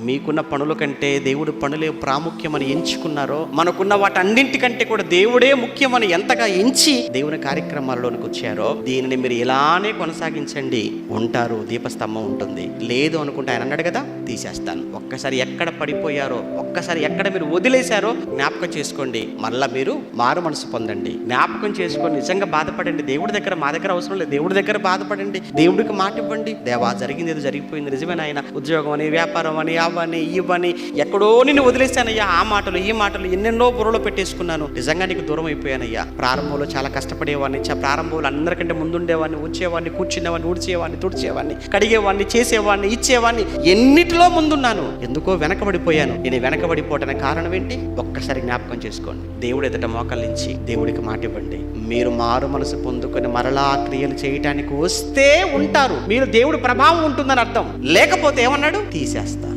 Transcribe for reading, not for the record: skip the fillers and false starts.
మీకున్న పనుల కంటే దేవుడి పనులే ప్రాముఖ్యమని ఎంచుకున్నారో, మనకున్న వాటన్నింటికంటే కూడా దేవుడే ముఖ్యమని ఎంతగా ఎంచి దేవుని కార్యక్రమాల్లోనికి వచ్చారో, దీనిని మీరు ఇలానే కొనసాగించండి, ఉంటారు. దీపస్తంభం ఉంటుంది. లేదు అనుకుంటే ఆయన అన్నాడు కదా, తీసేస్తాను. ఒక్కసారి ఎక్కడ పడిపోయారో, ఒక్కసారి ఎక్కడ మీరు వదిలేశారో జ్ఞాపకం చేసుకోండి. మళ్ళా మీరు మారు మనసు పొందండి, జ్ఞాపకం చేసుకొని నిజంగా బాధపడండి. దేవుడి దగ్గర, మా దగ్గర అవసరం లేదు, దేవుడి దగ్గర బాధపడండి, దేవుడికి మాట ఇవ్వండి. దేవా, జరిగింది ఏదో జరిగిపోయింది, నిజమే నాయన, ఉద్యోగం అని, వ్యాపారం అని, అవని ఇవ్వని, ఎక్కడో నిన్ను వదిలేశానయ్యా. ఆ మాటలు ఈ మాటలు ఎన్నెన్నో బుర్రలో పెట్టేసుకున్నాను, నిజంగా నీకు దూరం అయిపోయానయ్యా. ప్రారంభంలో చాలా కష్టపడేవాడిని, ప్రారంభంలో అందరికంటే ముందుండేవాడిని, వచ్చేవాడిని, కూర్చునేవాడిని, ఊడ్చేవాడిని, తుడిచేవాడిని, కడిగేవాడిని, చేసేవాడిని, ఇచ్చేవాడిని, ఎన్నిటిలో ముందున్నాను. ఎందుకో వెనకబడిపోయాను. నేను వెనకబడిపోవటానికి కారణం ఏంటి? ఒక్కసారి జ్ఞాపకం చేసుకోండి. దేవుడు ఎదుట మోకరించి దేవుడికి మాట ఇవ్వండి. మీరు మారు మనసు పొందుకొని మరలా క్రియలు చేయటానికి వస్తే ఉంటారు. మీరు దేవుడి ప్రభావం ఉంటుందని అర్థం. లేకపోతే ఏమన్నాడు? తీసేస్తా.